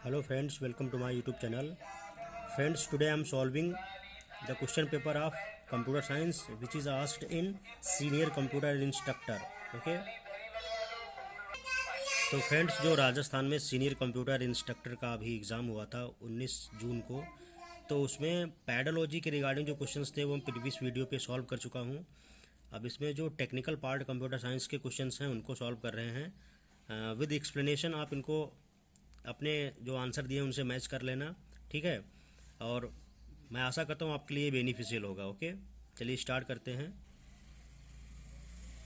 Hello friends, welcome to my YouTube channel. Friends, today I am solving the question paper of computer science which is asked in senior computer instructor. Okay. तो friends, जो राजस्थान में senior computer instructor का अभी exam हुआ था 19 जून को, तो उसमें पैडोलॉजी के रिगार्डिंग जो क्वेश्चंस थे वो मैं प्रीवियस वीडियो पे सॉल्व कर चुका हूँ। अब इसमें जो टेक्निकल पार्ट कंप्यूटर साइंस के क्वेश्चंस हैं उनको सॉल्व कर रहे हैं विद एक्सप्लेनेशन। आप इनको अपने जो आंसर दिए उनसे मैच कर लेना, ठीक है। और मैं आशा करता हूँ आपके लिए बेनिफिशियल होगा। ओके, चलिए स्टार्ट करते हैं।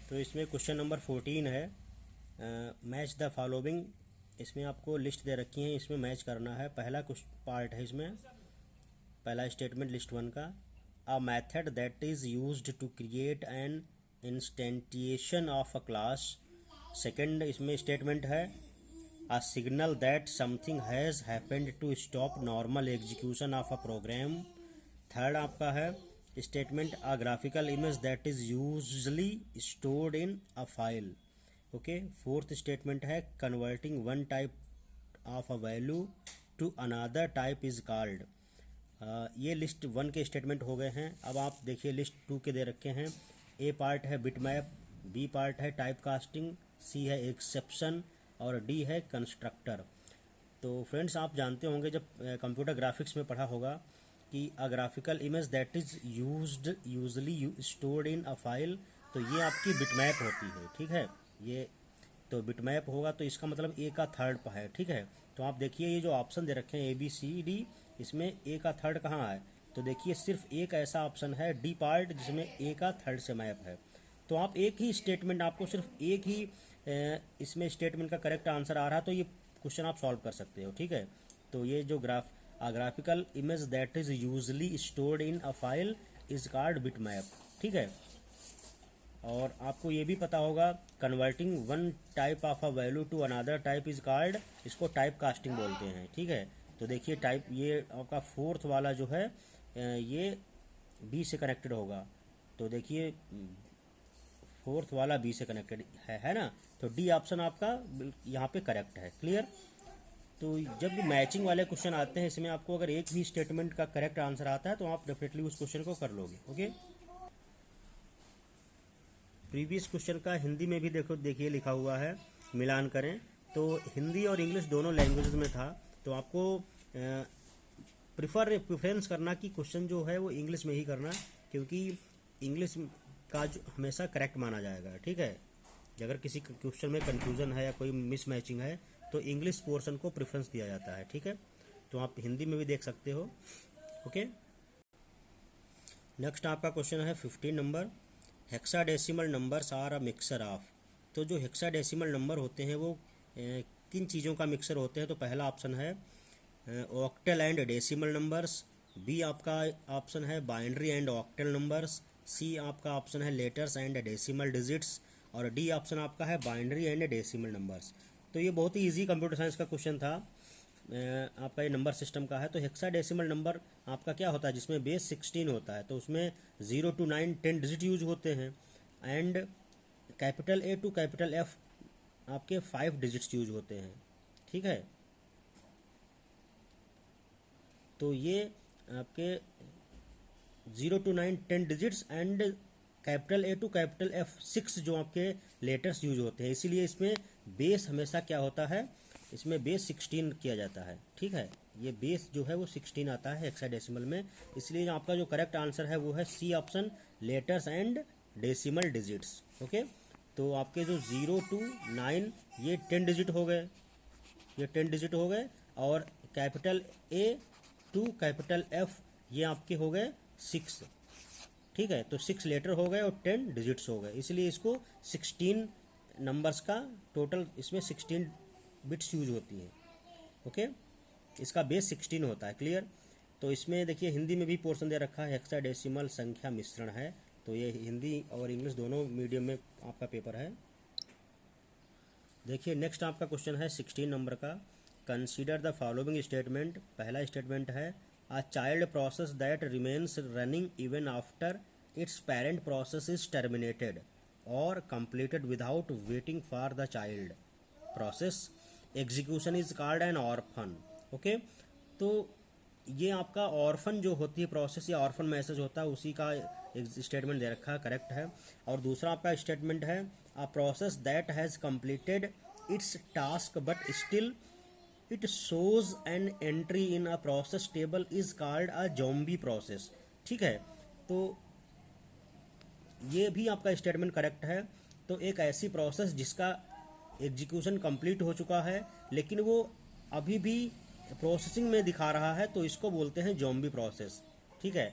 तो इसमें क्वेश्चन नंबर 14 है, मैच द फॉलोइंग। इसमें आपको लिस्ट दे रखी है, इसमें मैच करना है। पहला कुछ पार्ट है, इसमें पहला स्टेटमेंट लिस्ट वन का, a method that is used to create an instantiation of a class. Second इसमें स्टेटमेंट है, a signal that something has happened to stop normal execution of a program. Third आपका है statement, a graphical image that is usually stored in a file. Okay, fourth statement है, converting one type of a value to another type is called. ये list one के statement हो गए हैं। अब आप देखिए लिस्ट टू के दे रखे हैं। ए पार्ट है बिटमैप, बी पार्ट है टाइप कास्टिंग, सी है एक्सेप्शन और डी है कंस्ट्रक्टर। तो फ्रेंड्स, आप जानते होंगे जब कंप्यूटर ग्राफिक्स में पढ़ा होगा कि अ graphical image that is usually stored in a file, तो ये आपकी बिटमैप होती है, ठीक है। ये तो बिटमैप होगा, तो इसका मतलब ए का थर्ड है, ठीक है। तो आप देखिए ये जो ऑप्शन दे रखे हैं ए बी सी डी, इसमें ए का थर्ड कहाँ है? तो देखिए सिर्फ एक ऐसा ऑप्शन है डी पार्ट जिसमें ए का थर्ड से मैप है। तो आप एक ही स्टेटमेंट, आपको सिर्फ एक ही इसमें स्टेटमेंट का करेक्ट आंसर आ रहा तो ये क्वेश्चन आप सॉल्व कर सकते हो, ठीक है। तो ये जो graphical image that is usually stored in a file is called bitmap, ठीक है। और आपको ये भी पता होगा converting one type of a value to another type is called, इसको टाइप कास्टिंग बोलते हैं, ठीक है। तो देखिए टाइप, ये आपका फोर्थ वाला जो है ये बी से कनेक्टेड होगा। तो देखिए फोर्थ वाला बी से कनेक्टेड है ना। तो डी ऑप्शन आपका यहाँ पे करेक्ट है। क्लियर? तो जब भी मैचिंग वाले क्वेश्चन आते हैं, इसमें आपको अगर एक भी स्टेटमेंट का करेक्ट आंसर आता है तो आप डेफिनेटली उस क्वेश्चन को कर लोगे। ओके, प्रीवियस क्वेश्चन का हिंदी में भी देखिए लिखा हुआ है, मिलान करें। तो हिंदी और इंग्लिश दोनों लैंग्वेजेस में था। तो आपको प्रेफरेंस करना कि क्वेश्चन जो है वो इंग्लिश में ही करना, क्योंकि इंग्लिश का जो हमेशा करेक्ट माना जाएगा, ठीक है। अगर किसी क्वेश्चन में कंफ्यूजन है या कोई मिस मैचिंग है तो इंग्लिश पोर्शन को प्रेफरेंस दिया जाता है, ठीक है। तो आप हिंदी में भी देख सकते हो। ओके, नेक्स्ट आपका क्वेश्चन है 15 number, hexadecimal numbers are a mixer of. तो जो हेक्साडेसिमल नंबर होते हैं वो किन चीज़ों का मिक्सर होते हैं? तो पहला ऑप्शन है octal and decimal numbers, B आपका ऑप्शन है binary and octal numbers, C आपका ऑप्शन है लेटर्स एंड डेसिमल डिजिट्स, और डी ऑप्शन आपका है बाइनरी एंड डेसिमल नंबर्स। तो ये बहुत ही इजी कंप्यूटर साइंस का क्वेश्चन था, आपका ये नंबर सिस्टम का है। तो हेक्साडेसिमल नंबर आपका क्या होता है? जिसमें बेस 16 होता है, तो उसमें 0 to 9 10 डिजिट यूज होते हैं, and capital A to capital F आपके 5 डिजिट्स यूज होते हैं, ठीक है। तो ये आपके 0 to 9 10 digits and capital A to capital F 6 जो आपके लेटर्स यूज होते हैं, इसीलिए इसमें बेस हमेशा क्या होता है? इसमें बेस 16 किया जाता है, ठीक है। ये बेस जो है वो 16 आता है हेक्साडेसिमल में, इसलिए आपका जो करेक्ट आंसर है वो है C option, letters and decimal digits. Okay, तो आपके जो 0 to 9 ये 10 डिजिट हो गए, ये 10 डिजिट हो गए, और capital A to capital F ये आपके हो गए 6, ठीक है। तो 6 लेटर हो गए और 10 डिजिट्स हो गए, इसलिए इसको 16 नंबर्स का टोटल, इसमें 16 बिट्स यूज होती हैं। ओके, इसका बेस 16 होता है। क्लियर? तो इसमें देखिए हिंदी में भी पोर्शन दे रखा है, हेक्साडेसिमल संख्या मिश्रण है। तो ये हिंदी और इंग्लिश दोनों मीडियम में आपका पेपर है। देखिए नेक्स्ट आपका क्वेश्चन है 16 नंबर का, कंसीडर द फॉलोइंग स्टेटमेंट। पहला स्टेटमेंट है, a child process that remains running even after it's parent process is terminated और completed without waiting for the child process execution is called an orphan. Okay, तो ये आपका orphan जो होती है process या ऑर्फन मैसेज होता है उसी का एक स्टेटमेंट दे रखा है, करेक्ट है। और दूसरा आपका स्टेटमेंट है a process that has completed it's task but still it shows an entry in a process table is called a zombie process. ठीक है, तो ये भी आपका स्टेटमेंट करेक्ट है। तो एक ऐसी प्रोसेस जिसका एग्जीक्यूशन कंप्लीट हो चुका है लेकिन वो अभी भी प्रोसेसिंग में दिखा रहा है, तो इसको बोलते हैं ज़ॉम्बी प्रोसेस। ठीक है,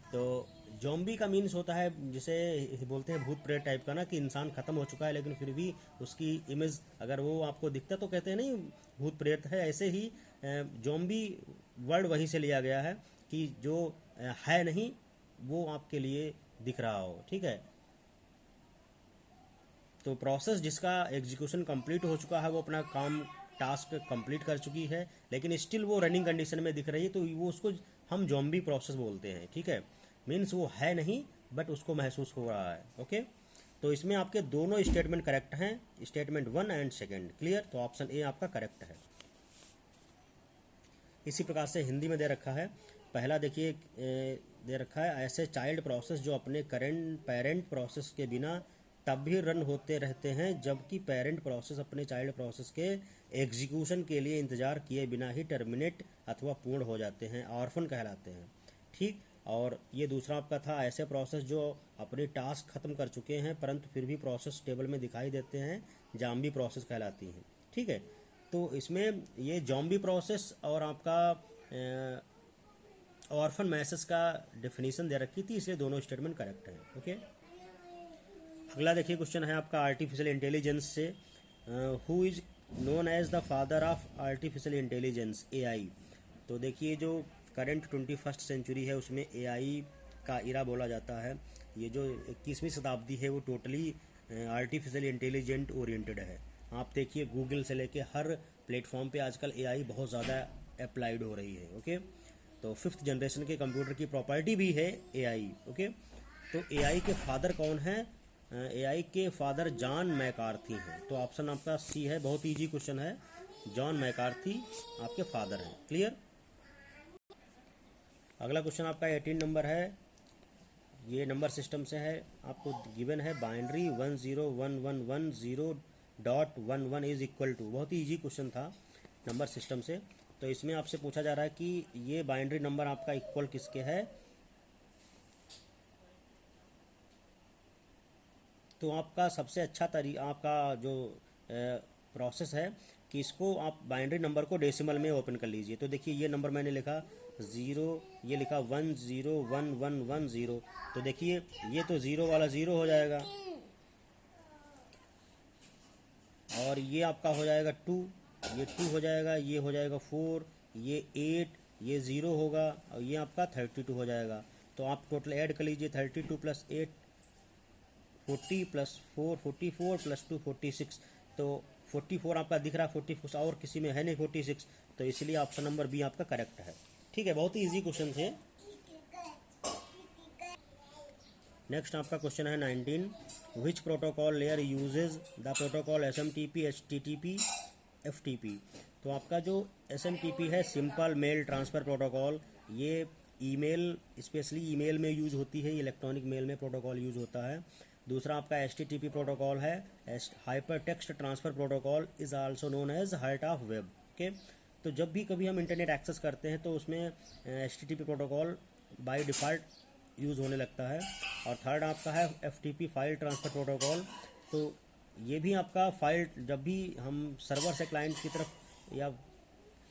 तो ज़ॉम्बी का मीन्स होता है जिसे बोलते हैं भूत प्रेत टाइप का ना, कि इंसान ख़त्म हो चुका है लेकिन फिर भी उसकी इमेज अगर वो आपको दिखता तो कहते हैं नहीं भूत प्रेत है। ऐसे ही ज़ॉम्बी वर्ड वहीं से लिया गया है कि जो है नहीं वो आपके लिए दिख रहा हो। ठीक है, तो प्रोसेस जिसका एग्जीक्यूशन कंप्लीट हो चुका है, वो अपना काम टास्क कंप्लीट कर चुकी है लेकिन स्टिल वो रनिंग कंडीशन में दिख रही है, तो वो उसको हम ज़ॉम्बी प्रोसेस बोलते हैं। ठीक है, मीन्स वो है नहीं बट उसको महसूस हो रहा है। ओके, तो इसमें आपके दोनों स्टेटमेंट करेक्ट हैं, स्टेटमेंट 1 एंड सेकेंड। क्लियर, तो ऑप्शन ए आपका करेक्ट है। इसी प्रकार से हिंदी में दे रखा है, पहला देखिए दे रखा है ऐसे चाइल्ड प्रोसेस जो अपने करेंट पेरेंट प्रोसेस के बिना तब भी रन होते रहते हैं जबकि पेरेंट प्रोसेस अपने चाइल्ड प्रोसेस के एग्जीक्यूशन के लिए इंतजार किए बिना ही टर्मिनेट अथवा पूर्ण हो जाते हैं, ऑर्फन कहलाते हैं। ठीक, और ये दूसरा आपका था ऐसे प्रोसेस जो अपनी टास्क खत्म कर चुके हैं परंतु फिर भी प्रोसेस टेबल में दिखाई देते हैं, ज़ॉम्बी प्रोसेस कहलाती हैं। ठीक है, तो इसमें ये ज़ॉम्बी प्रोसेस और आपका ऑर्फन मैसेज का डेफिनेशन दे रखी थी, इसलिए दोनों स्टेटमेंट करेक्ट हैं। ओके, अगला देखिए क्वेश्चन है आपका आर्टिफिशियल इंटेलिजेंस से, who is known as the father of artificial intelligence, AI. तो देखिए जो करंट 21st सेंचुरी है उसमें एआई का इरा बोला जाता है। ये जो 21वीं शताब्दी है वो टोटली आर्टिफिशियल इंटेलिजेंट ओरिएंटेड है। आप देखिए गूगल से लेके हर प्लेटफॉर्म पे आजकल एआई बहुत ज़्यादा अप्लाइड हो रही है। ओके, तो 5th जनरेशन के कंप्यूटर की प्रॉपर्टी भी है एआई। ओके, तो एआई के फादर कौन है? एआई के फादर जॉन मैकार्थी हैं। तो ऑप्शन आपका सी है, बहुत इजी क्वेश्चन है, जॉन मैकार्थी आपके फादर हैं। क्लियर, अगला क्वेश्चन आपका 18 नंबर है, ये नंबर सिस्टम से है, आपको गिवन है बाइनरी 101110.11 इज इक्वल टू। बहुत ही इजी क्वेश्चन था नंबर सिस्टम से। तो इसमें आपसे पूछा जा रहा है कि ये बाइनरी नंबर आपका इक्वल किसके है। तो आपका सबसे अच्छा आपका जो प्रोसेस है कि इसको आप बाइनरी नंबर को डेसिमल में ओपन कर लीजिए। तो देखिए ये नंबर मैंने लिखा 0, ये लिखा 101110। तो देखिए ये तो 0 वाला 0 हो जाएगा और ये आपका हो जाएगा 2, ये 2 हो जाएगा, ये हो जाएगा 4, ये 8, ये 0 होगा और ये आपका 32 हो जाएगा। तो आप टोटल ऐड कर लीजिए 32 + 8 40 + 4 44 + 2 46। तो 44 आपका दिख रहा है, 44 और किसी में है नहीं 46, तो इसलिए ऑप्शन नंबर बी आपका करेक्ट है। ठीक है, बहुत ही इजी क्वेश्चन थे। नेक्स्ट आपका क्वेश्चन है 19, which protocol layer uses the protocol SMTP HTTP FTP। तो आपका जो SMTP है सिंपल मेल ट्रांसफ़र प्रोटोकॉल, ये ईमेल स्पेशली ईमेल में यूज होती है, इलेक्ट्रॉनिक मेल में प्रोटोकॉल यूज होता है। दूसरा आपका HTTP प्रोटोकॉल है, hyper text transfer protocol is also known as heart of web. Okay, तो जब भी कभी हम इंटरनेट एक्सेस करते हैं तो उसमें HTTP protocol by default use होने लगता है। और थर्ड आपका है FTP फाइल ट्रांसफ़र प्रोटोकॉल। तो ये भी आपका फाइल जब भी हम सर्वर से क्लाइंट की तरफ या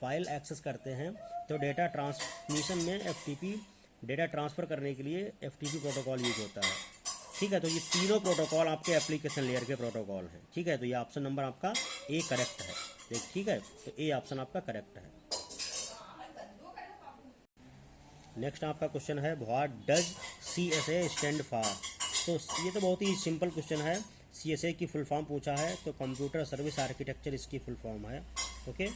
फाइल एक्सेस करते हैं तो डेटा ट्रांसमिशन में FTP डेटा ट्रांसफ़र करने के लिए FTP प्रोटोकॉल यूज होता है। ठीक है, तो ये तीनों प्रोटोकॉल आपके एप्लीकेशन लेयर के प्रोटोकॉल हैं। ठीक है, तो ये ऑप्शन नंबर आपका ए करेक्ट है। ठीक है, तो ए ऑप्शन आपका करेक्ट है। नेक्स्ट आपका क्वेश्चन है what does CSA stand for. तो ये तो बहुत ही सिंपल क्वेश्चन है, CSA की फुल फॉर्म पूछा है तो कंप्यूटर सर्विस आर्किटेक्चर इसकी फुल फॉर्म है। ओके,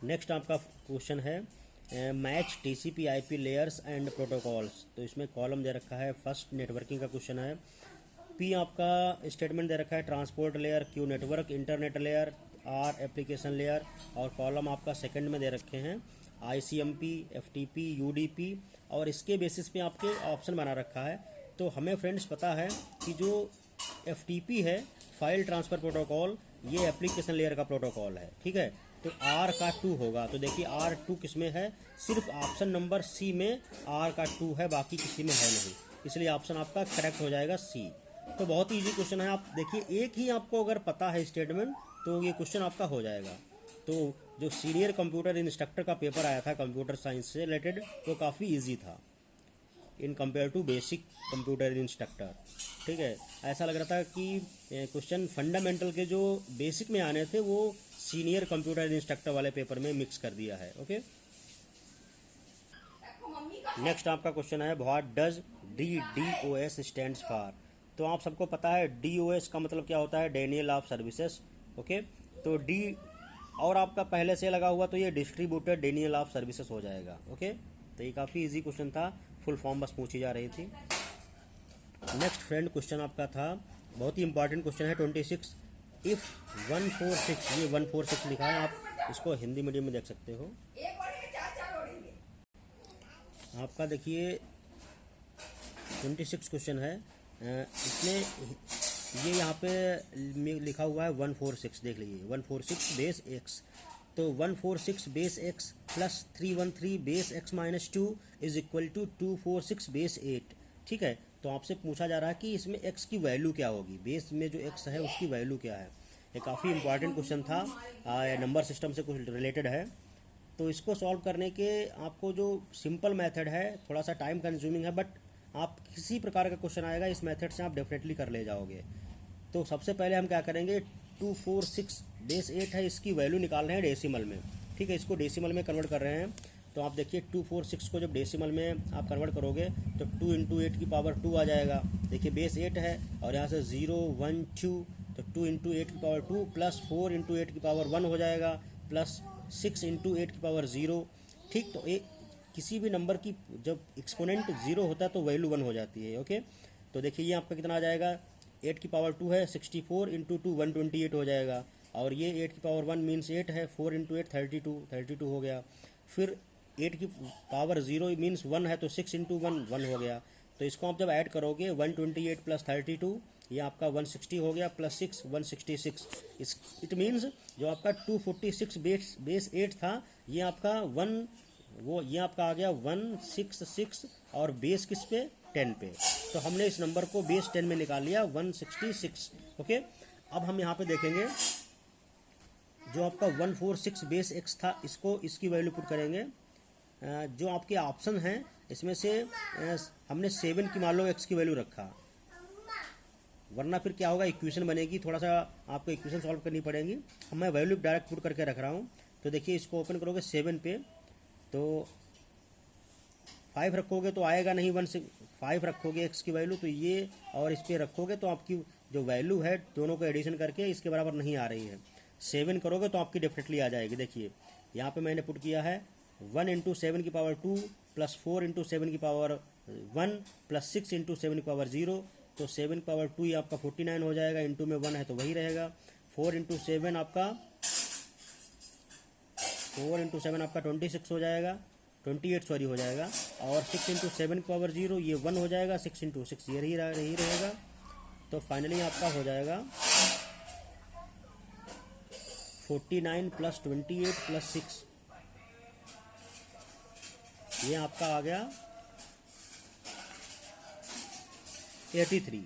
नेक्स्ट आपका क्वेश्चन है match TCP IP layers and protocols. तो इसमें कॉलम दे रखा है, फर्स्ट नेटवर्किंग का क्वेश्चन है। P आपका स्टेटमेंट दे रखा है transport layer, Q network internet layer, or application layer, और कॉलम आपका सेकंड में दे रखे हैं ICMP, FTP, UDP, और इसके बेसिस पे आपके ऑप्शन बना रखा है। तो हमें फ्रेंड्स पता है कि जो FTP है, फाइल ट्रांसफ़र प्रोटोकॉल, ये एप्लीकेशन लेयर का प्रोटोकॉल है, ठीक है। तो R का 2 होगा, तो देखिए R2 किस में है, सिर्फ ऑप्शन नंबर C में R का 2 है, बाकी किसी में है नहीं, इसलिए ऑप्शन आपका करेक्ट हो जाएगा C। तो बहुत ही ईजी क्वेश्चन है, आप देखिए एक ही आपको अगर पता है स्टेटमेंट तो ये क्वेश्चन आपका हो जाएगा। तो जो सीनियर कंप्यूटर इंस्ट्रक्टर का पेपर आया था कंप्यूटर साइंस से रिलेटेड, वो काफ़ी इजी था in compare to basic computer instructor, ठीक है। ऐसा लग रहा था कि क्वेश्चन फंडामेंटल के जो बेसिक में आने थे वो सीनियर कंप्यूटर इंस्ट्रक्टर वाले पेपर में मिक्स कर दिया है, ओके। नेक्स्ट आपका क्वेश्चन है, what does DDoS stands for. तो आप सबको पता है DOS का मतलब क्या होता है, डेनियल ऑफ सर्विसेज, ओके। तो डी और आपका पहले से लगा हुआ तो ये डिस्ट्रीब्यूटेड डेनियल ऑफ सर्विसेज हो जाएगा, ओके। तो ये काफ़ी इजी क्वेश्चन था, फुल फॉर्म बस पूछी जा रही थी। नेक्स्ट फ्रेंड क्वेश्चन आपका था, बहुत ही इंपॉर्टेंट क्वेश्चन है 26, इफ़ 146, ये 146 लिखा है, आप इसको हिंदी मीडियम में देख सकते हो। आपका देखिए 26 क्वेश्चन है, इसमें ये यहाँ पे लिखा हुआ है 146, देख लीजिए 146 बेस एक्स। तो 146 base X plus 313 base X minus 2 is equal to 246 base 8, ठीक है। तो आपसे पूछा जा रहा है कि इसमें एक्स की वैल्यू क्या होगी, बेस में जो एक्स है उसकी वैल्यू क्या है। ये काफ़ी इंपॉर्टेंट क्वेश्चन था, नंबर सिस्टम से कुछ रिलेटेड है। तो इसको सॉल्व करने के आपको जो सिंपल मेथड है, थोड़ा सा टाइम कंज्यूमिंग है, बट आप किसी प्रकार का क्वेश्चन आएगा इस मेथड से आप डेफिनेटली कर ले जाओगे। तो सबसे पहले हम क्या करेंगे, 246 बेस 8 है, इसकी वैल्यू निकाल रहे हैं डेसिमल में, ठीक है। इसको डेसिमल में कन्वर्ट कर रहे हैं। तो आप देखिए 246 को जब डेसिमल में आप कन्वर्ट करोगे तो 2 इंटू 8 की पावर 2 आ जाएगा। देखिए बेस 8 है और यहाँ से 0 1 2, तो 2 इंटू 8 की पावर 2 प्लस 4 इंटू 8 की पावर 1 हो जाएगा, प्लस 6 इंटू 8 की पावर 0, ठीक। तो किसी भी नंबर की जब एक्सपोनेंट 0 होता है तो वैल्यू 1 हो जाती है, ओके। तो देखिए ये आपका कितना आ जाएगा, 8 की पावर 2 है, 64 इंटू 2 128 हो जाएगा, और ये 8 की पावर 1 मीन्स 8 है, 4 इंटू 8 32 हो गया। फिर 8 की पावर 0 मीन्स 1 है, तो 6 इंटू 1 1 हो गया। तो इसको आप जब ऐड करोगे 128 प्लस 32, ये आपका 160 हो गया, प्लस 6 166। इट मीन्स जो आपका 246 बेस 8 था, ये आपका ये आपका आ गया 166, और बेस किस पे, 10 पे। तो हमने इस नंबर को बेस 10 में निकाल लिया 166, ओके। अब हम यहाँ पे देखेंगे जो आपका 146 बेस एक्स था, इसकी वैल्यू पुट करेंगे। जो आपके ऑप्शन हैं इसमें से हमने 7 की मान लो एक्स की वैल्यू रखा, वरना फिर क्या होगा, इक्वेशन बनेगी, थोड़ा सा आपको इक्वेशन सॉल्व करनी पड़ेगी। मैं वैल्यू डायरेक्ट पुट करके रख रहा हूँ। तो देखिए इसको ओपन करोगे 7 पे, तो 5 रखोगे तो आएगा नहीं, 5 रखोगे एक्स की वैल्यू, तो ये और इस पर रखोगे तो आपकी जो वैल्यू है दोनों को एडिशन करके इसके बराबर नहीं आ रही है। 7 करोगे तो आपकी डेफिनेटली आ जाएगी। देखिए यहाँ पे मैंने पुट किया है 1 इंटू 7 की पावर 2 प्लस 4 इंटू 7 की पावर 1 प्लस 6 इंटू 7 की पावर 0, तो 7 की पावर 2 ये आपका 49 हो जाएगा, इंटू में 1 है तो वही रहेगा। 4 इंटू 7 आपका 26 हो जाएगा, 28 सॉरी हो जाएगा, और 6 इंटू 7 की पावर 0 ये 1 हो जाएगा, 6 इंटू 6 ये रही रहेगा। तो फाइनली आपका हो जाएगा 49 प्लस 28 प्लस 6, ये आपका आ गया 83।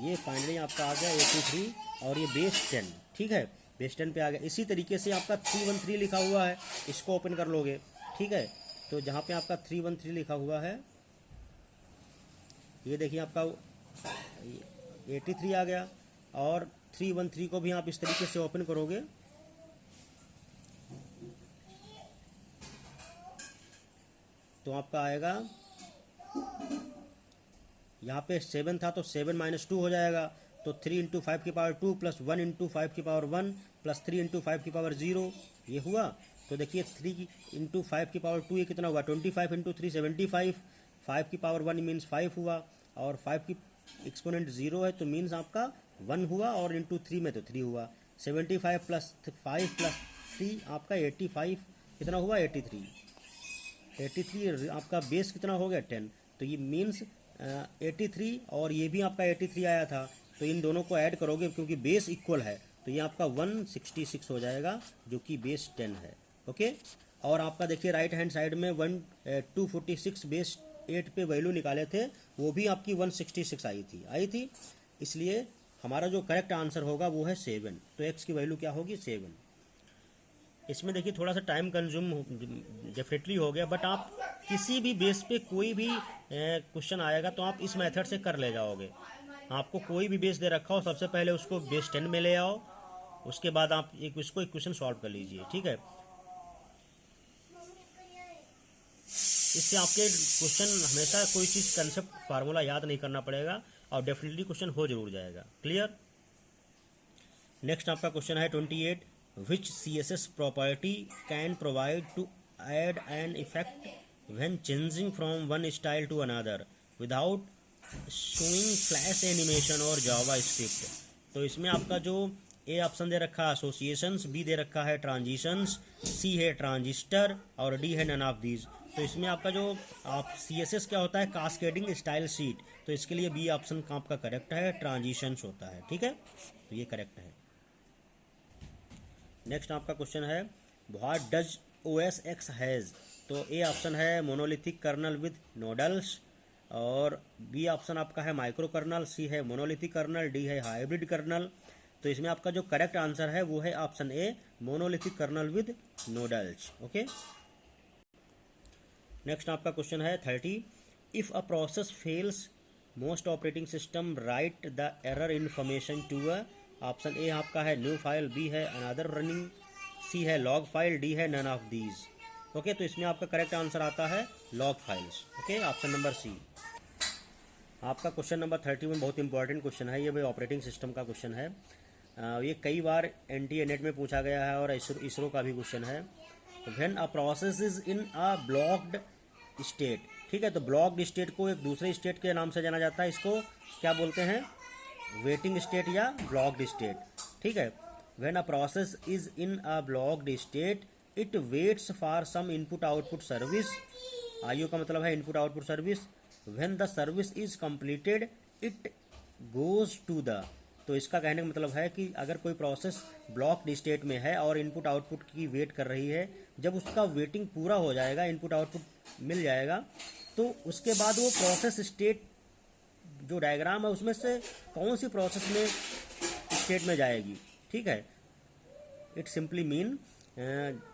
ये फाइनली आपका आ गया 83, और ये बेस 10, ठीक है, बेस 10 पे आ गया। इसी तरीके से आपका 313 लिखा हुआ है, इसको ओपन कर लोगे, ठीक है। तो जहाँ पे आपका 313 लिखा हुआ है, ये देखिए आपका 83 आ गया, और 313 को भी आप इस तरीके से ओपन करोगे तो आपका आएगा, यहाँ पे 7 था तो 7 माइनस 2 हो जाएगा, तो 3 इंटू 5 की पावर 2 प्लस 1 इंटू 5 की पावर 1 प्लस 3 इंटू 5 की पावर 0, ये हुआ। तो देखिए 3 इंटू 5 की पावर 2 ये कितना हुआ, 25 इंटू 3 75, 5 की पावर 1 मीन्स 5 हुआ, और 5 की एक्सपोनेंट 0 है तो मीन्स आपका 1 हुआ, और इंटू 3 में तो 3 हुआ। 75 प्लस 5 प्लस 3 आपका 85 कितना हुआ 83। 83 आपका बेस कितना हो गया 10, तो ये मीन्स 83 और ये भी आपका 83 आया था, तो इन दोनों को ऐड करोगे क्योंकि बेस इक्वल है तो ये आपका 166 हो जाएगा जो कि बेस 10 है। ओके, और आपका देखिए राइट हैंड साइड में 246 बेस 8 पे वैल्यू निकाले थे, वो भी आपकी 166 आई थी, इसलिए हमारा जो करेक्ट आंसर होगा वो है 7। तो एक्स की वैल्यू क्या होगी 7। इसमें देखिए थोड़ा सा टाइम कंज्यूम डेफिनेटली हो गया, बट आप किसी भी बेस पे कोई भी क्वेश्चन आएगा तो आप इस मेथड से कर ले जाओगे। आपको कोई भी बेस दे रखा हो, सबसे पहले उसको बेस 10 में ले आओ, उसके बाद आप एक क्वेश्चन सॉल्व कर लीजिए, ठीक है। इससे आपके क्वेश्चन हमेशा कोई चीज़ कंसेप्ट फार्मूला याद नहीं करना पड़ेगा और डेफिनेटली क्वेश्चन हो जरूर जाएगा। क्लियर। नेक्स्ट आपका क्वेश्चन है 28, which CSS property can provide to add an effect when changing from one style to another without showing flash animation और जावा स्क्रिप्ट। तो इसमें आपका जो ए ऑप्शन दे रखा है एसोसिएशंस, बी दे रखा है ट्रांजिशंस, सी है ट्रांजिस्टर और डी है नन ऑफ दीज। तो इसमें आपका जो आप CSS क्या होता है कास्केडिंग स्टाइल शीट, तो इसके लिए बी ऑप्शन का आपका करेक्ट है, ट्रांजिशंस होता है, ठीक है, तो ये करेक्ट है। नेक्स्ट आपका क्वेश्चन है what does OS X has. तो ए ऑप्शन है मोनोलिथिक कर्नल विद नोडल्स, और बी ऑप्शन आपका है माइक्रो कर्नल, सी है मोनोलिथिक कर्नल, डी है हाइब्रिड कर्नल। तो इसमें आपका जो करेक्ट आंसर है वो है option A monolithic kernel with modules. Okay, next आपका क्वेश्चन है 30, if a process fails most operating system write the error information to a. Option A आपका है न्यू फाइल, बी है अनदर रनिंग, सी है log file, D है none of these. Okay, तो इसमें आपका करेक्ट आंसर आता है log files. Okay, option number C. आपका क्वेश्चन नंबर 31 बहुत इंपॉर्टेंट क्वेश्चन है, ये भाई ऑपरेटिंग सिस्टम का क्वेश्चन है। ये कई बार NTA नेट में पूछा गया है और इसरो का भी क्वेश्चन है। When a process is in a blocked state, ठीक है, तो ब्लॉक्ड स्टेट को एक दूसरे स्टेट के नाम से जाना जाता है, इसको क्या बोलते हैं वेटिंग स्टेट या ब्लॉक्ड स्टेट, ठीक है। When a process is in a blocked state it waits for some input output service, IO का मतलब है input output service. When the service is completed it goes to the. तो इसका कहने का मतलब है कि अगर कोई प्रोसेस ब्लॉक्ड स्टेट में है और इनपुट आउटपुट की वेट कर रही है, जब उसका वेटिंग पूरा हो जाएगा, इनपुट आउटपुट मिल जाएगा, तो उसके बाद वो प्रोसेस स्टेट जो डायग्राम है उसमें से कौन सी प्रोसेस में स्टेट में जाएगी, ठीक है। इट सिंपली मीन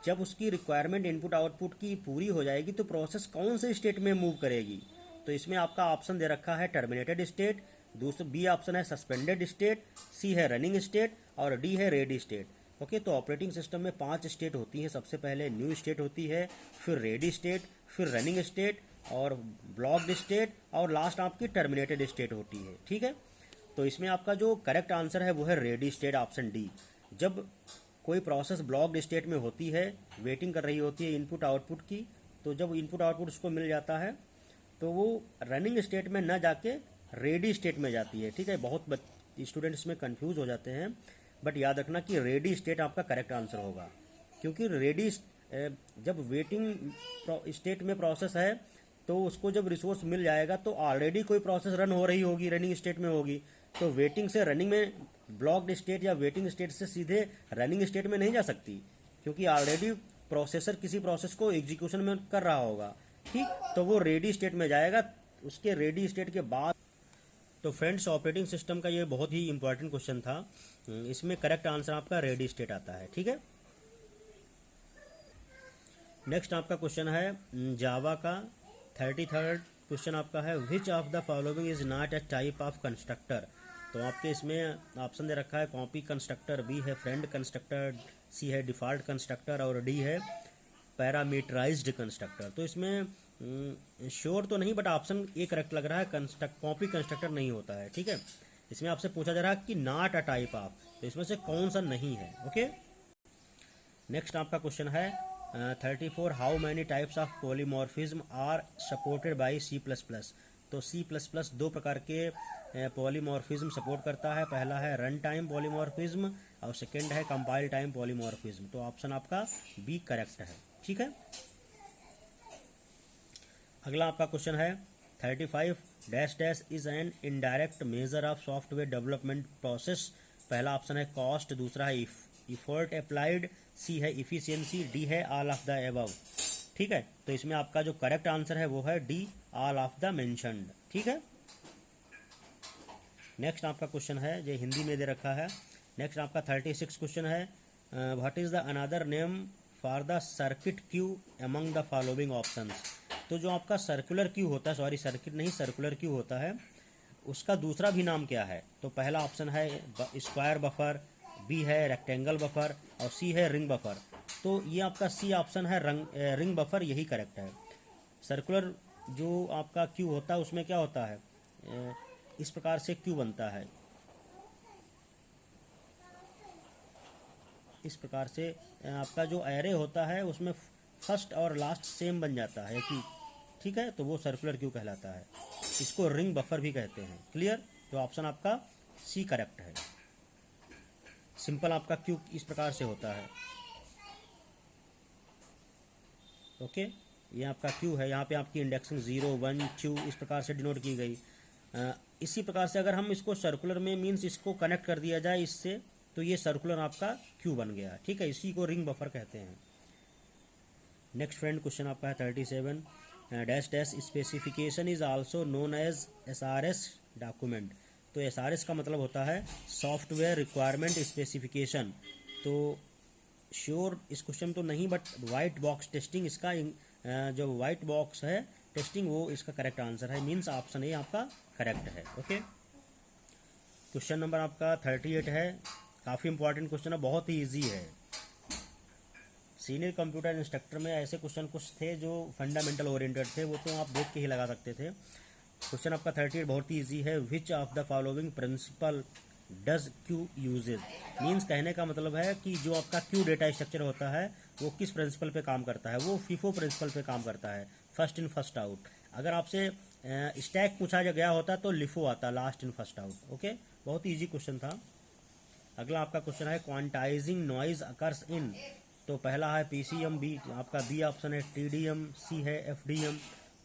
जब उसकी रिक्वायरमेंट इनपुट आउटपुट की पूरी हो जाएगी तो प्रोसेस कौन से स्टेट में मूव करेगी। तो इसमें आपका ऑप्शन दे रखा है टर्मिनेटेड स्टेट, दूसरा बी ऑप्शन है सस्पेंडेड स्टेट, सी है रनिंग स्टेट और डी है रेडी स्टेट। ओके, तो ऑपरेटिंग सिस्टम में 5 स्टेट होती हैं। सबसे पहले न्यू स्टेट होती है, फिर रेडी स्टेट, फिर रनिंग स्टेट और ब्लॉक्ड स्टेट, और लास्ट आपकी टर्मिनेटेड स्टेट होती है, ठीक है। तो इसमें आपका जो करेक्ट आंसर है वो है रेडी स्टेट, ऑप्शन डी। जब कोई प्रोसेस ब्लॉक्ड स्टेट में होती है, वेटिंग कर रही होती है इनपुट आउटपुट की, तो जब इनपुट आउटपुट उसको मिल जाता है तो वो रनिंग स्टेट में न जाके रेडी स्टेट में जाती है, ठीक है। बहुत स्टूडेंट्स में कंफ्यूज हो जाते हैं, बट याद रखना कि रेडी स्टेट आपका करेक्ट आंसर होगा, क्योंकि रेडी जब वेटिंग स्टेट में प्रोसेस है तो उसको जब रिसोर्स मिल जाएगा तो ऑलरेडी कोई प्रोसेस रन हो रही होगी, रनिंग स्टेट में होगी, तो वेटिंग से रनिंग में ब्लॉक्ड स्टेट या वेटिंग स्टेट से सीधे रनिंग स्टेट में नहीं जा सकती, क्योंकि ऑलरेडी प्रोसेसर किसी प्रोसेस को एग्जीक्यूशन में कर रहा होगा, ठीक, तो वो रेडी स्टेट में जाएगा। उसके रेडी स्टेट के बाद तो फ्रेंड्स ऑपरेटिंग सिस्टम का ये बहुत ही इंपॉर्टेंट क्वेश्चन था, इसमें करेक्ट आंसर आपका रेडी स्टेट आता है, ठीक है। नेक्स्ट आपका क्वेश्चन है जावा का 33rd क्वेश्चन आपका है which of the following is not a type of constructor. तो आपके इसमें ऑप्शन दे रखा है कॉपी कंस्ट्रक्टर, बी है फ्रेंड कंस्ट्रक्टर, सी है डिफ़ॉल्ट कंस्ट्रक्टर और डी है पैरामीटराइज्ड कंस्ट्रक्टर। तो इसमें श्योर तो नहीं, बट ऑप्शन ए करेक्ट लग रहा है, कॉपी कंस्ट्रक्टर नहीं होता है, ठीक है। इसमें आपसे पूछा जा रहा है कि नॉट अ टाइप ऑफ, तो इसमें से कौन सा नहीं है। ओके, नेक्स्ट आपका क्वेश्चन है 34 how many types of polymorphism are supported by C++। तो C++ दो प्रकार के पॉलीमॉर्फिज्म सपोर्ट करता है। पहला है रन टाइम पॉलीमॉर्फिज्म और सेकेंड है कंपाइल टाइम पॉलीमॉर्फिज्म। तो ऑप्शन आपका बी करेक्ट है। ठीक है, अगला आपका क्वेश्चन है 35 dash dash is an indirect measure of software development process. पहला ऑप्शन है कॉस्ट, दूसरा है इफर्ट अप्लाइड, सी है इफिशियंसी, डी है ऑल ऑफ द एबव। ठीक है, तो इसमें आपका जो करेक्ट आंसर है वो है D, all of the mentioned. ठीक है, नेक्स्ट आपका क्वेश्चन है जो हिंदी में दे रखा है। नेक्स्ट आपका 36 क्वेश्चन है what is the another name for the circuit Q among the following options. तो जो आपका सर्कुलर क्यू होता है, सॉरी सर्किट नहीं सर्कुलर क्यू होता है, उसका दूसरा भी नाम क्या है? तो पहला ऑप्शन है स्क्वायर बफर, बी है रेक्टेंगल बफर और सी है रिंग बफर। तो ये आपका सी ऑप्शन है रिंग बफर, यही करेक्ट है। सर्कुलर जो आपका क्यू होता है उसमें क्या होता है, इस प्रकार से क्यू बनता है, इस प्रकार से आपका जो एरे होता है उसमें फर्स्ट और लास्ट सेम बन जाता है कि ठीक है, तो वो सर्कुलर क्यू कहलाता है। इसको रिंग बफर भी कहते हैं। क्लियर, तो ऑप्शन आपका सी करेक्ट है। सिंपल आपका क्यू इस प्रकार से होता है। ओके, ये आपका क्यू है, यहाँ पे आपकी इंडेक्सिंग 0 1 2 इस प्रकार से डिनोट की गई। इसी प्रकार से अगर हम इसको सर्कुलर में मीन्स इसको कनेक्ट कर दिया जाए इससे, तो ये सर्कुलर आपका क्यू बन गया। ठीक है, इसी को रिंग बफर कहते हैं। नेक्स्ट फ्रेंड क्वेश्चन आपका है 37 dash dash specification is also known as SRS document. तो SRS का मतलब होता है सॉफ्टवेयर रिक्वायरमेंट स्पेसिफिकेशन। तो श्योर इस क्वेश्चन तो नहीं, बट वाइट बॉक्स टेस्टिंग इसका जो वाइट बॉक्स है टेस्टिंग वो इसका करेक्ट आंसर है, मीन्स ऑप्शन ए आपका करेक्ट है। ओके, क्वेश्चन नंबर आपका 38 है, काफ़ी इंपॉर्टेंट क्वेश्चन है, बहुत ही ईजी है। सीनियर कंप्यूटर इंस्ट्रक्टर में ऐसे क्वेश्चन कुछ थे जो फंडामेंटल ओरिएंटेड थे, वो तो आप देख के ही लगा सकते थे। क्वेश्चन आपका 38 बहुत ही ईजी है। Which of the following principle does queue uses. Means कहने का मतलब है कि जो आपका क्यू डेटा स्ट्रक्चर होता है वो किस प्रिंसिपल पे काम करता है, वो फीफो प्रिंसिपल पे काम करता है, फर्स्ट इन फर्स्ट आउट। अगर आपसे स्टैक पूछा गया होता तो लिफो आता, last in first out. Okay, बहुत ईजी क्वेश्चन था। अगला आपका क्वेश्चन है क्वांटाइजिंग नॉइज अकर्स इन। तो पहला है PCM, बी आपका बी ऑप्शन है TDM, सी है FDM।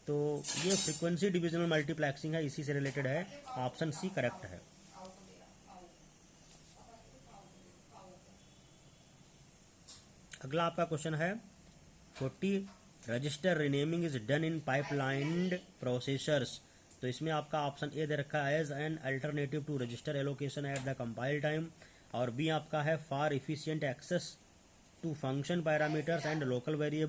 तो ये फ्रीक्वेंसी डिविजनल मल्टीप्लेक्सिंग है, इसी से रिलेटेड है, ऑप्शन सी करेक्ट है। अगला आपका क्वेश्चन है 40 register renaming is done in pipelined processors. तो इसमें आपका ऑप्शन ए दे रखा है as an alternative to register allocation at the compile time, और बी आपका है for efficient access to function parameters and local variable.